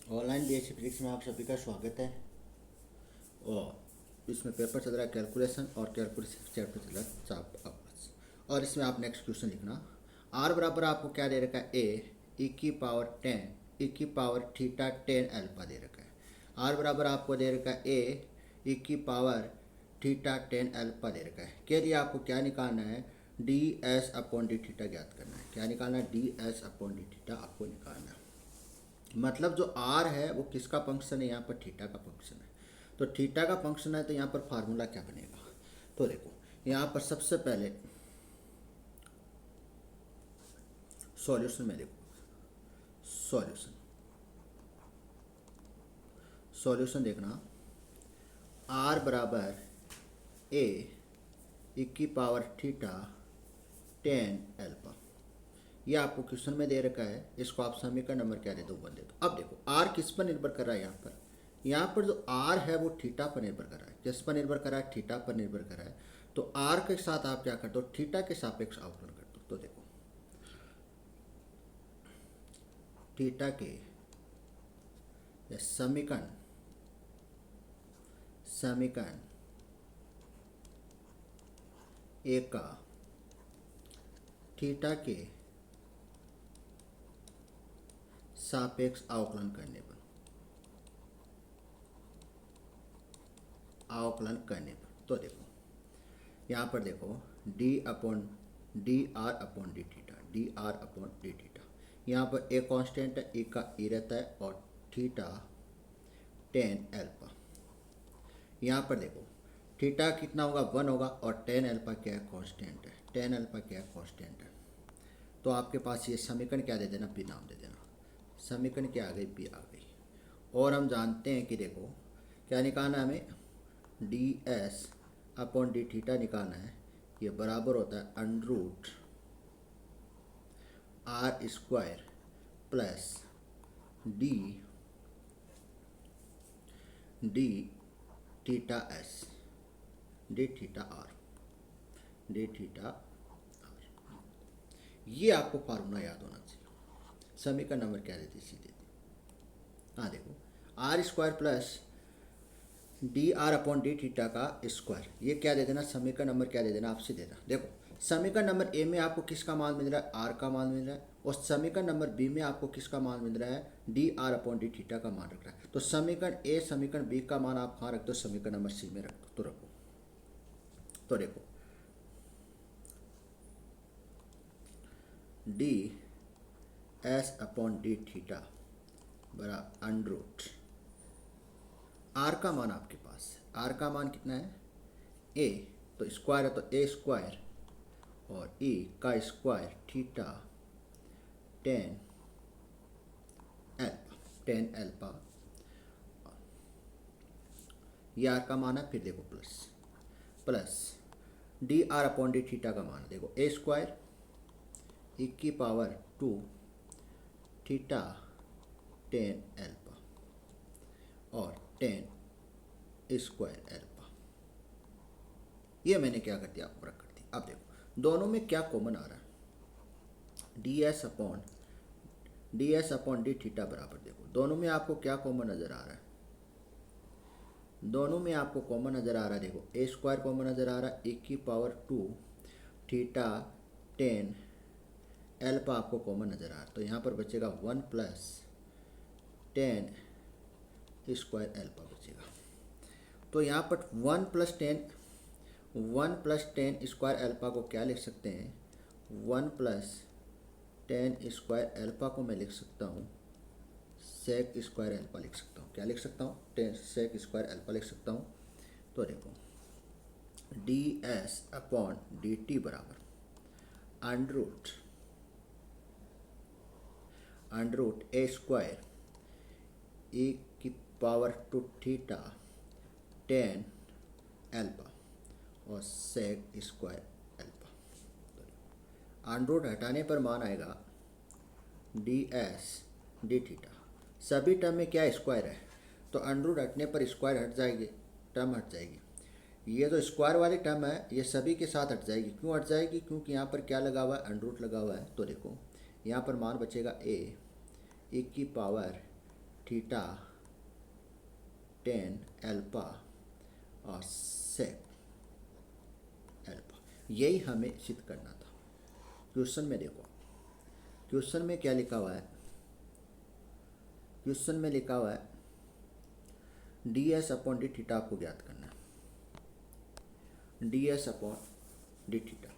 Online BSc physics में आप सभी का स्वागत है। और इसमें पेपर चल रहा है कैलकुलेशन, और कैलकुलेशन चैप्टर चल रहा है चाप अवर्स। और इसमें आप नेक्स्ट क्वेश्चन लिखना। आर बराबर आपको क्या दे रखा है? ए की पावर 10 की पावर थीटा 10 अल्फा दे रखा है। आर बराबर आपको दे रखा है ए की पावर थीटा 10 अल्फा दे रखा है। के लिए आपको क्या निकालना है? D S upon D theta ज्ञात करना है। क्या निकालना है? D S upon D theta आपको निकालना है। मतलब जो आर है वो किसका फंक्शन है? यहाँ पर थीटा का फंक्शन है। तो थीटा का फंक्शन है तो यहाँ पर फार्मूला क्या बनेगा? तो देखो यहाँ पर सबसे पहले सॉल्यूशन में देखो, सॉल्यूशन सॉल्यूशन देखना। आर बराबर ए की पावर थीटा 10 अल्फा, ये आपको क्वेश्चन में दे रखा है। इसको आप समीकरण नंबर क्या दे दो? 1 दे दो। अब देखो आर किस पर निर्भर कर रहा है? यहाँ पर जो आर है वो थीटा पर निर्भर कर रहा है। किस पर निर्भर कर रहा है? थीटा पर निर्भर कर रहा है। तो आर के साथ आप क्या कर दो? थीटा के सापेक्ष अवकलन कर दो। तो देखो थीटा के समीकरण समीकरण एक का थीटा के सापेक्ष अवकलन करने पर तो देखो यहाँ पर देखो D R upon D theta. यहाँ पर ए कांस्टेंट है, ए का ई रहता है, और थीटा 10 अल्फा। यहाँ पर देखो थीटा कितना होगा? 1 होगा, और 10 अल्फा क्या है? कांस्टेंट है। 10 अल्फा क्या है? कांस्टेंट है। तो आपके पास ये समीकरण क्या दे देना? पी नाम दे देना। समीकरण क्या आ गई? पी आ गई। और हम जानते हैं कि देखो क्या निकालना है हमें? D S upon D theta निकालना है। ये बराबर होता है under root R square plus D D theta S D theta R ये आपको फार्मूला याद होना चाहिए। समीकरण नंबर क्या देती? सी देती। हाँ देखो R square plus D R upon D theta का स्क्वायर, ये क्या दे देना? समीकरण नंबर क्या दे देना? आपसे देना। देखो समीकरण नंबर ए में आपको किसका मान मिल रहा है? आर का मान मिल रहा है। और समीकरण नंबर बी में आपको किसका मान मिल रहा है? D R upon D theta का मान रख रहा है। तो समीकरण ए समीकरण बी का मान आप कहाँ रख दो? समीकरण नंबर सी में रख दो। तो रखो। तो देखो D S upon D theta बराबर अंडर रूट आर का मान आपके पास है। आर का मान कितना है? ए, तो स्क्वायर है तो ए स्क्वायर, और ई का स्क्वायर थीटा 10 अल्फा ये आर का मान है। फिर देखो plus D R upon D theta का मान देखो ए स्क्वायर ई की पावर 2 थीटा 10 अल्फा और 10 स्क्वायर अल्फा। ये मैंने क्या कर दिया? आपको रख कर दिया। अब देखो दोनों में क्या कॉमन आ रहा है? D S upon D theta बराबर, देखो दोनों में आपको क्या कॉमन नज़र आ रहा है? दोनों में आपको कॉमन नज़र आ रहा है। देखो ए स्क्वायर कॉमन नज़र आ रहा है, ए की पावर 2 थीटा 10 एल्फा आपको कॉमन नज़र आ रहा है। तो यहाँ पर बचेगा 1 प्लस 10 स्क्वायर एल्फा बचेगा। तो यहाँ पर 1 प्लस 10 स्क्वायर एल्फा को क्या लिख सकते हैं? 1 प्लस 10 स्क्वायर एल्फा को मैं लिख सकता हूँ सेक स्क्वायर एल्फा लिख सकता हूँ। क्या लिख सकता हूँ? 10 सेक स्क्वायर एल्फा लिख सकता हूँ। तो देखो D S upon D T बराबर under root A square A की पावर 2 थीटा 10 एल्फा और sec square alpha. Under root हटाने पर मान आएगा डी एस डी थीटा। सभी टर्म में क्या स्क्वायर है? तो अंडर रूट हटने पर स्क्वायर हट जाएगी, टर्म हट जाएगी। ये जो स्क्वायर वाली टर्म है ये सभी के साथ हट जाएगी। क्यों हट जाएगी? क्योंकि यहाँ पर क्या लगा हुआ है? अंडर रूट लगा हुआ है। तो देखो यहाँ पर मान बचेगा ए की पावर थीटा टेन अल्फा और सेक अल्फा, यही हमें सिद्ध करना था। क्वेश्चन में देखो, क्वेश्चन में क्या लिखा हुआ है, क्वेश्चन में लिखा हुआ है D S upon D theta आपको ज्ञात करना है, D S upon D theta.